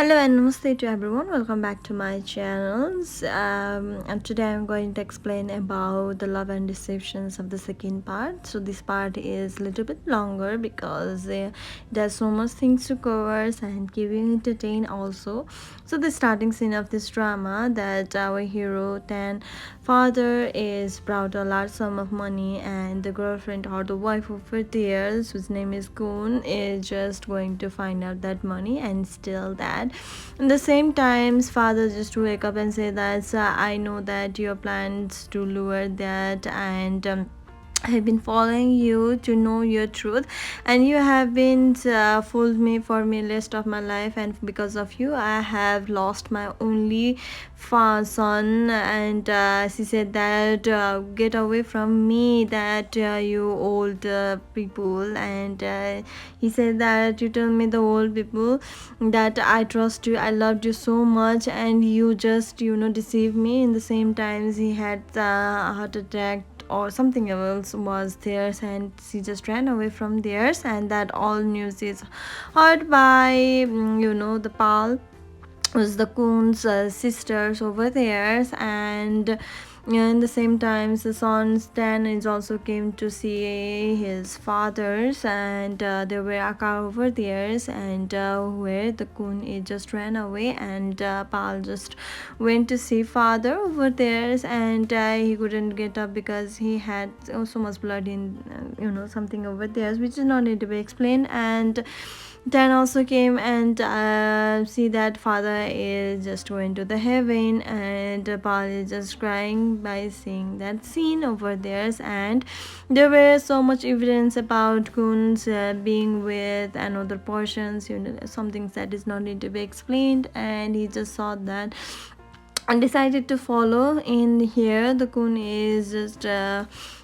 Hello and namaste to everyone. Welcome back to my channels. And today I'm going to explain about the love and deceptions of the second part. So this part is a little bit longer because there's so much things to cover and keep you entertained also. So the starting scene of this drama that our hero Tan father is brought a large sum of money, and the girlfriend or the wife over there, whose name is Goon, is just going to find out that money and steal that. In the same times, father just wake up and say that I know that your plans to lure that, and I have been following you to know your truth, and you have been fooled me for me rest of my life, and because of you I have lost my only son. And she said that get away from me, that you old people. And he said that you tell me the old people that I trust you, I loved you so much, and you just deceive me. In the same times he had a heart attack or something else was theirs, and she just ran away from theirs. And that all news is heard by the pal, was the Coon's sisters over there. And in the same times the son Stan is also came to see his fathers, and there were a car over there, and where the Coon it just ran away, and Pal just went to see father over there. And he couldn't get up because he had so much blood in something over there, which is not need to be explained. And Dan also came and see that father is just going to the heaven, and Paul is just crying by seeing that scene over there. And there were so much evidence about Kun's being with another portions, some things that is not need to be explained. And he just saw that and decided to follow in here. The Kun is just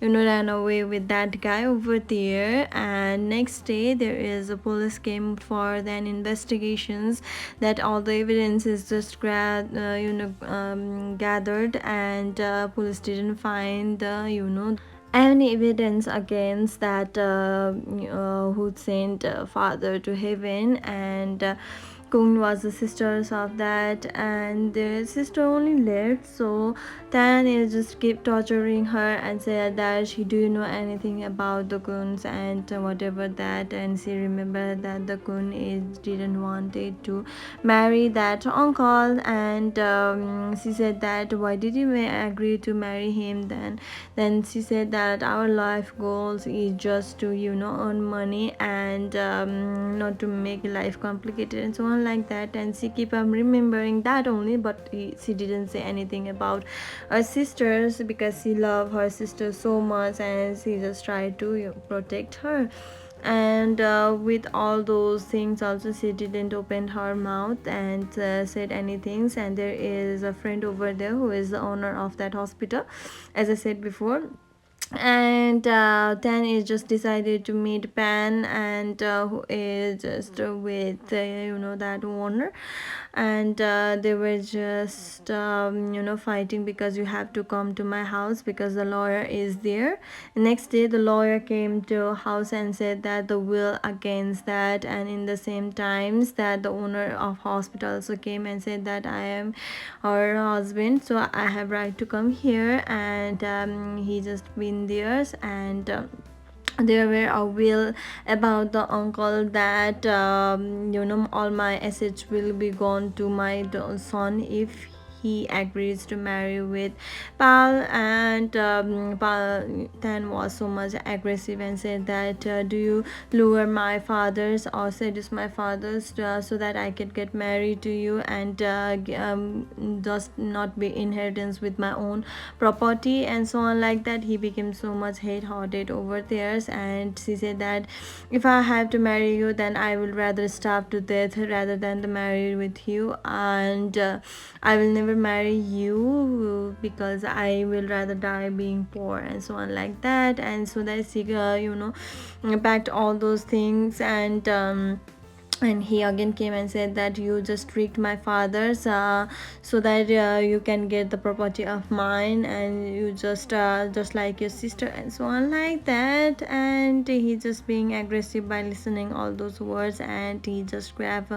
ran away with that guy over there. And next day there is a police came for then investigations, that all the evidence is just gathered, and police didn't find any evidence against that who sent father to heaven. And Kung was the sisters of that, and the sister only left. So Tan is just keep torturing her and said that she do you know anything about the Kuns and whatever that. And she remembered that the Kun is didn't wanted to marry that uncle. And she said that why did you agree to marry him then she said that our life goals is just to earn money, and not to make life complicated and so on like that. And she keep on remembering that only, but she didn't say anything about her sisters because she loved her sister so much, and she just tried to protect her. And with all those things also, she didn't open her mouth and said anything. And there is a friend over there who is the owner of that hospital, as I said before. And then is just decided to meet Pan, and who is just with that owner. And they were just fighting because you have to come to my house because the lawyer is there. Next day the lawyer came to house and said that the will against that. And in the same times that the owner of hospital also came and said that I am her husband, so I have right to come here. And he just been there. And there were a will about the uncle that all my assets will be gone to my son if he agrees to marry with Pal. And Pal then was so much aggressive and said that do you lure my fathers or seduce my fathers so that I can get married to you, and just not be inheritance with my own property and so on like that. He became so much hate-hearted over there. And she said that if I have to marry you, then I will rather starve to death rather than to marry with you. And I will never marry you because I will rather die being poor and so on like that. And so that she packed all those things. And and he again came and said that you just tricked my fathers, so that you can get the property of mine, and you just like your sister and so on like that. And he just being aggressive by listening all those words, and he just grabbed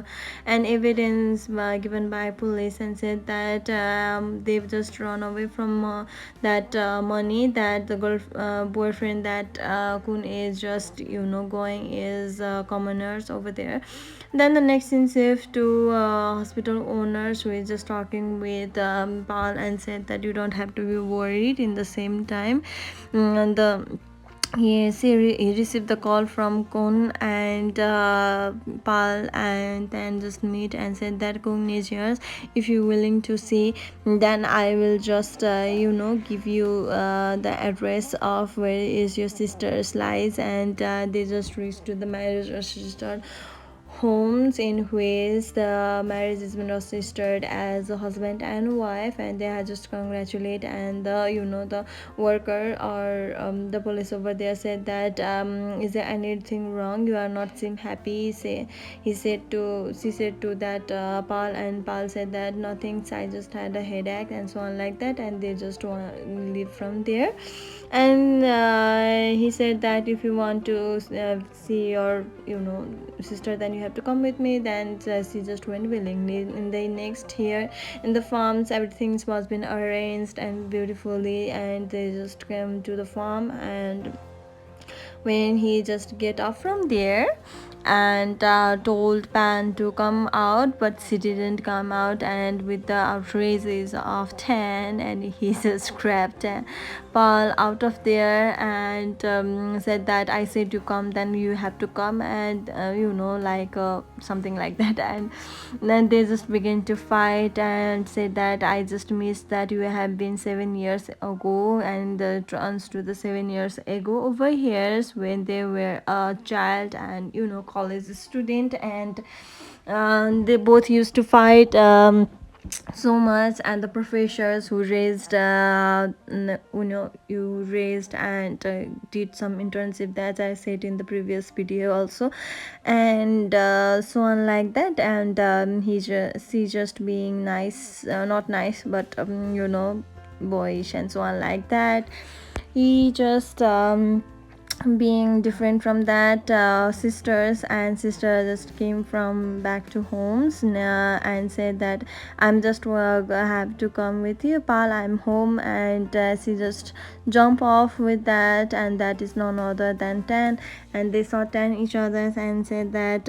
an evidence given by police and said that they've just run away from that money that the boyfriend that Kun is just going is commoners over there. Then the next scene shift to hospital owners who is just talking with Paul and said that you don't have to be worried. In the same time, and the he received the call from Kun and Pal, and then just meet and said that Kun is yours. If you're willing to see, then I will just give you the address of where is your sister's lies. And they just reached to the marriage register homes in which the marriage has been registered as a husband and wife, and they had just congratulate. And the worker or the police over there said that is there anything wrong, you are not seem happy. She said to that Paul, and Paul said that nothing, I just had a headache and so on like that, and they just want to leave from there. And he said that if you want to see your sister, then you have to come with me. Then she just went willingly. In the next year in the farms, everything was been arranged and beautifully, and they just came to the farm. And when he just get off from there and told Pan to come out, but she didn't come out, and with the outrages of 10, and he just grabbed Paul out of there and said that I said to come, then you have to come, and like something like that. And then they just begin to fight and said that I just missed that you have been 7 years ago, and turns to the 7 years ago over here when they were a child and college student. And they both used to fight so much. And the professors who raised you raised and did some internship, that I said in the previous video also, and so on like that. And she just being nice, not nice, but boyish and so on like that. He just being different from that sisters, and sister just came from back to homes and said that I'm just have to come with you, Pal, I'm home. And she just jump off with that, and that is none other than 10. And they saw 10 each other and said that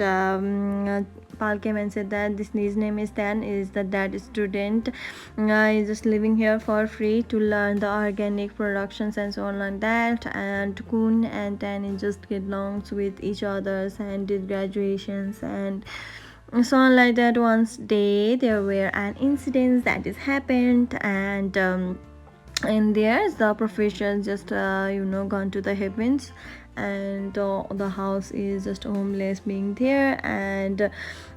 Pal came and said that his name is Tan, is the dad student. He's just living here for free to learn the organic productions and so on like that. And Kun and Tan just get along with each others and did graduations and so on like that. Once day there were an incident that is happened, and and there's the profession just gone to the heavens, and the house is just homeless being there. And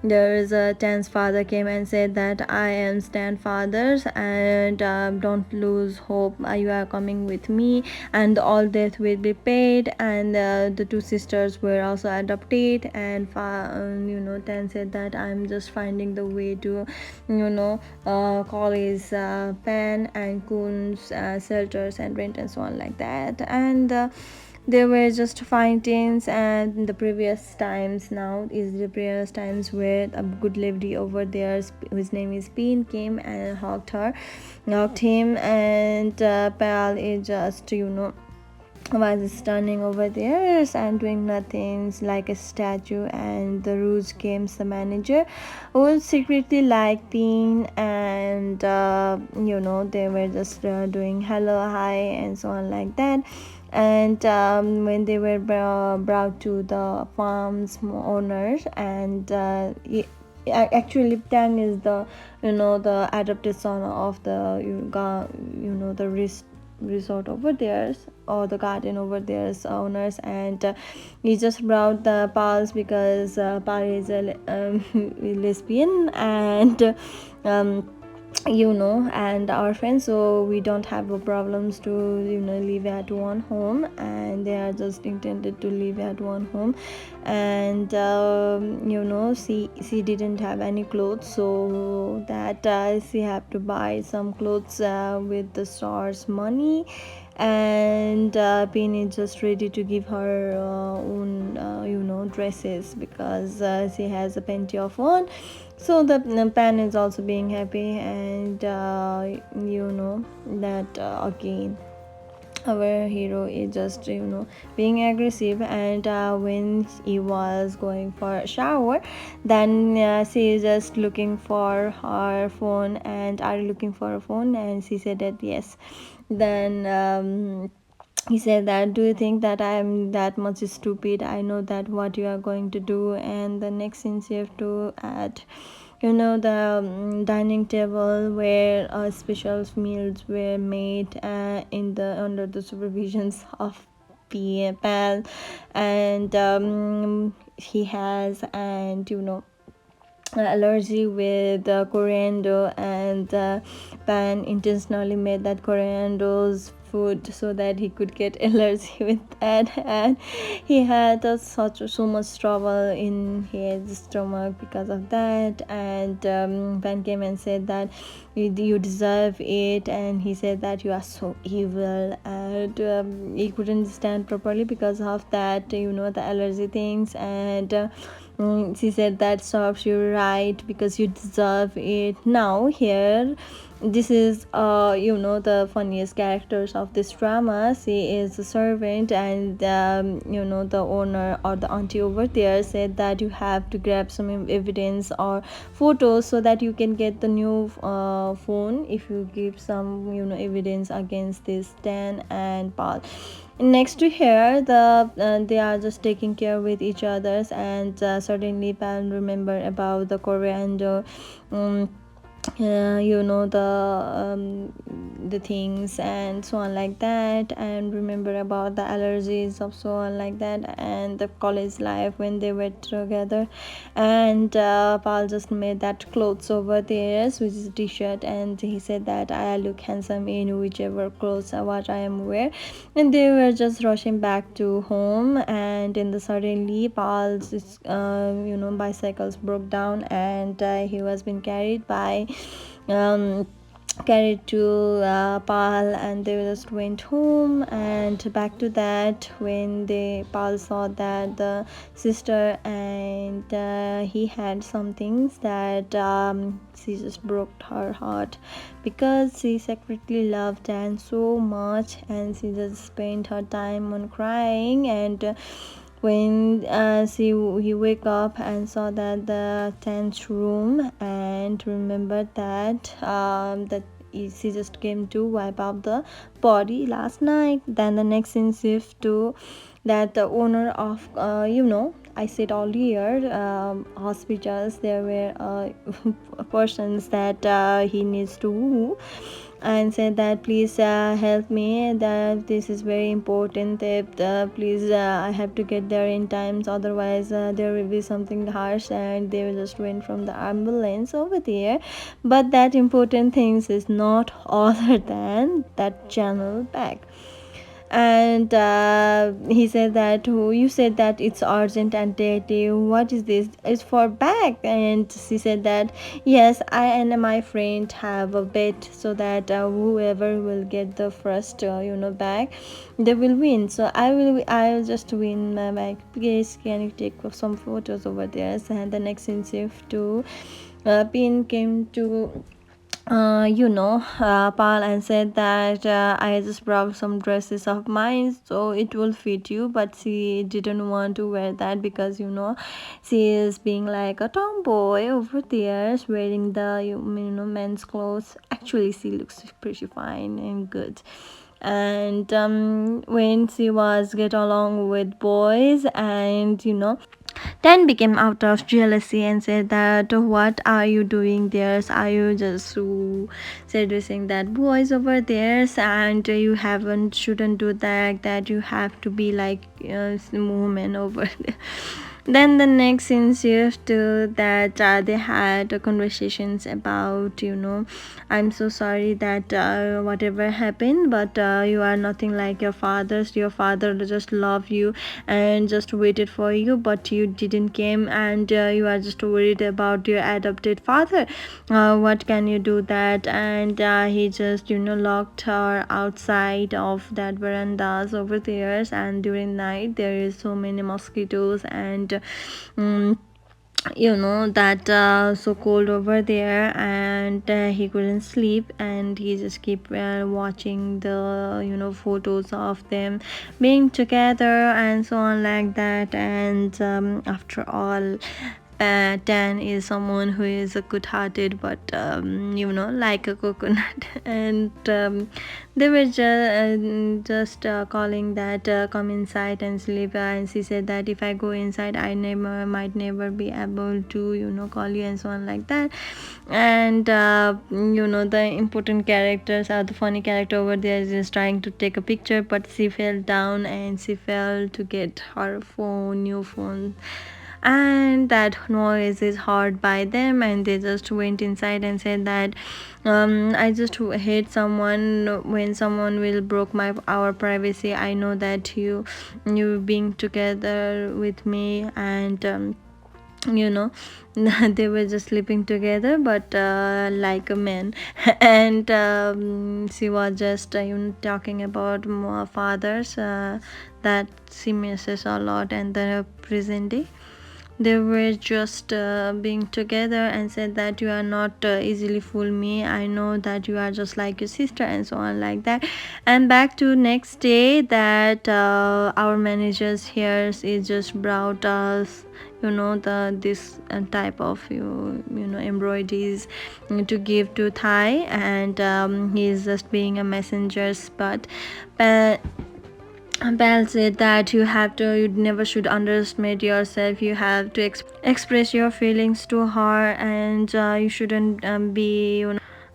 there is a Tan's father came and said that I am Stan fathers, and don't lose hope, you are coming with me, and all death will be paid. And the two sisters were also adopted. And Tan said that I'm just finding the way to call his Pan and Kun's shelters and rent and so on like that. And there were just fightings. And the previous times, now is the previous times where a good lady over there whose name is Bean came and hugged him. And Pal is just was standing over there and doing nothing like a statue. And the Rouge came the manager who secretly liked Bean. And they were just doing hello, hi and so on like that. And when they were brought to the farm's owners, and actually Tang is the the adopted son of the the resort over there, or the garden over there's owners. And he just brought the Pals because Pal is a lesbian. And and our friends, so we don't have a problems to live at one home, and they are just intended to live at one home. And she didn't have any clothes, so that she have to buy some clothes with the star's money. And Pin is just ready to give her own dresses, because she has a plenty of one. So the pan is also being happy, and that again our hero is just being aggressive. And when he was going for a shower, then she is just looking for her phone. And are you looking for a phone? And she said that yes. Then he said that, do you think that I am that much stupid? I know that what you are going to do. And the next scene shift to at the dining table, where special meals were made in the under the supervisions of Pal. And he has, and allergy with coriander. And Pan intentionally made that coriander's food so that he could get allergy with that. And he had so much trouble in his stomach because of that. And Pan came and said that you deserve it. And he said that you are so evil. And he couldn't stand properly because of that, the allergy things. And she said that serves you right, because you deserve it. Now here, this is the funniest characters of this drama. She is a servant, and the owner or the auntie over there said that you have to grab some evidence or photos so that you can get the new phone if you give some evidence against this Dan and Paul. Next to here, they are just taking care with each others. And suddenly Pan remember about the coriander, um, the things and so on like that. And remember about the allergies of so on like that, and the college life when they were together. And Paul just made that clothes over there, which is a t-shirt. And he said that I look handsome in whichever clothes what I am wear. And they were just rushing back to home. And in the suddenly Paul's bicycles broke down. And he was being carried by um, carried to Pal. And they just went home. And back to that, when Pal saw that the sister, and he had some things that she just broke her heart, because she secretly loved Dan so much. And she just spent her time on crying. And when he wake up and saw that the 10th room, and remembered that that she just came to wipe out the body last night. Then the next scene shift to that the owner of I said earlier, hospitals, there were persons that he needs to woo. And said that please help me, that this is very important, that please I have to get there in times, otherwise there will be something harsh. And they just went from the ambulance over there. But that important things is not other than that channel bag. And he said that, who you said that it's urgent and dirty, what is this? It's for bag. And she said that yes, I and my friend have a bet, so that whoever will get the first bag, they will win. So I'll just win my bag. Please can you take some photos over there? And the next shift to Pin came to Pal, and said that I just brought some dresses of mine, so it will fit you. But she didn't want to wear that, because she is being like a tomboy over there, wearing the men's clothes. Actually, she looks pretty fine and good. And when she was get along with boys, and Dan became out of jealousy and said that, what are you doing there? Are you just seducing that boys over there? And you shouldn't do that, that you have to be like woman over there. Then the next scene shifts to that they had conversations about, I'm so sorry that whatever happened, but you are nothing like your fathers. Your father just loved you and just waited for you, but you didn't came, and you are just worried about your adopted father. What can you do that? And he just locked her outside of that verandas over there, and during night there is so many mosquitoes, and um, that so cold over there, and he couldn't sleep, and he just keep watching the photos of them being together and so on like that. And after all, Dan is someone who is a good-hearted, but like a coconut. And they were just calling that come inside and sleep. And she said that if I go inside, I never might never be able to call you and so on like that. And the important characters, are the funny character over there is just trying to take a picture, but she fell down and she fell to get her new phone, and that noise is heard by them, and they just went inside and said that I just hate someone when someone will broke our privacy. I know that you being together with me, and you know they were just sleeping together, but like a man. And she was just talking about more fathers that she misses a lot, and the present day they were just being together, and said that you are not easily fool me. I know that you are just like your sister and so on like that. And back to next day, that our managers here is just brought us the this type of embroideries to give to Thai, and he's just being a messenger. But Bell said that you never should underestimate yourself. You have to express your feelings to her, and you shouldn't be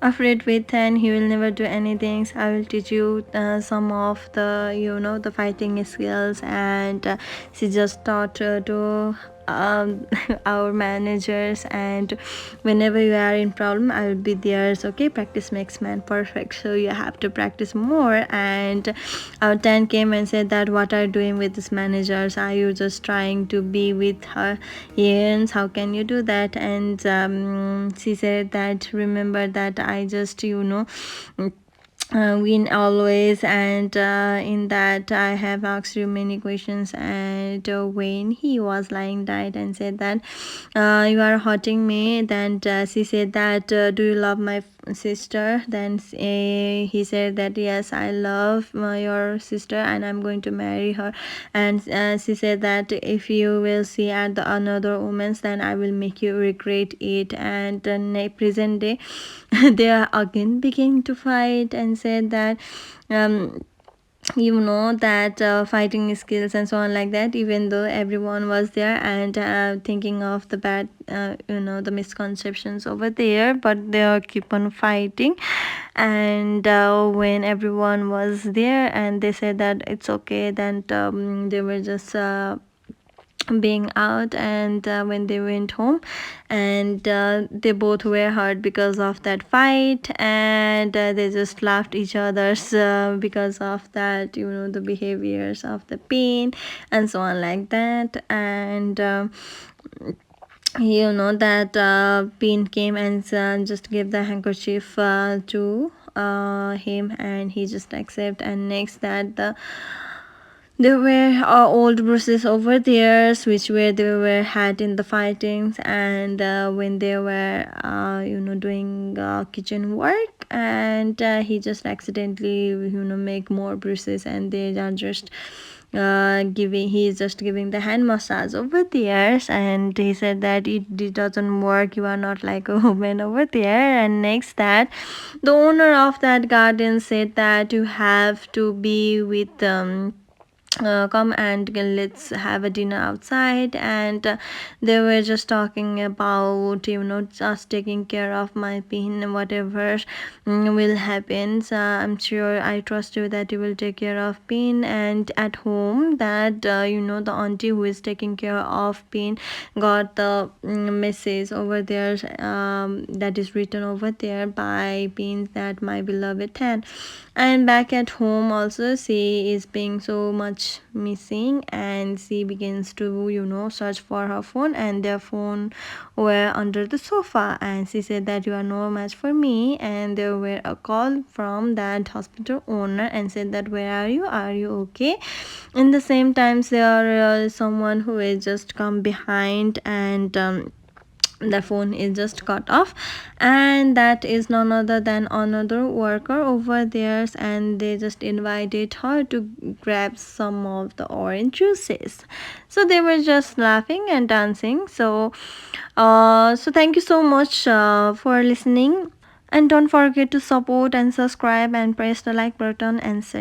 afraid with, and he will never do anything. So I will teach you some of the the fighting skills. And she just taught to our managers, and whenever you are in problem, I will be there. So okay, practice makes man perfect, so you have to practice more. And our 10 came and said that what are you doing with these managers? Are you just trying to be with her? Yes, how can you do that? And she said that remember that I just win always. And in that I have asked you many questions. And when he was lying died and said that you are hurting me, then she said that do you love my sister? Then he said that yes, I love your sister, and I'm going to marry her. And she said that if you will see at the another woman's, then I will make you regret it. And present day they are again beginning to fight, and said that um that fighting skills and so on like that, even though everyone was there, and thinking of the bad the misconceptions over there, but they keep on fighting. And when everyone was there, and they said that it's okay, then they were just being out. And when they went home, and they both were hurt because of that fight, and they just laughed each other's because of that the behaviors of the pain and so on like that. And that Bean came and just gave the handkerchief to him, and he just accept. And next, that there were old bruises over there, which were they were had in the fightings, and when they were doing kitchen work, and he just accidentally make more bruises, and they are just giving he is just giving the hand massage over there. And he said that it doesn't work, you are not like a woman over there. And next, that the owner of that garden said that you have to be with come and let's have a dinner outside. And they were just talking about, just taking care of my pain, whatever will happen. So I'm sure, I trust you that you will take care of pain. And at home, that the auntie who is taking care of pain got the message over there, that is written over there by pain, that my beloved had. And back at home also, she is being so much missing, and she begins to search for her phone, and their phone were under the sofa. And she said that you are no match for me. And there were a call from that hospital owner and said that, where are you okay? In the same times, there someone who is just come behind, and the phone is just cut off. And that is none other than another worker over there, and they just invited her to grab some of the orange juices. So they were just laughing and dancing. So thank you so much for listening, and don't forget to support and subscribe and press the like button and share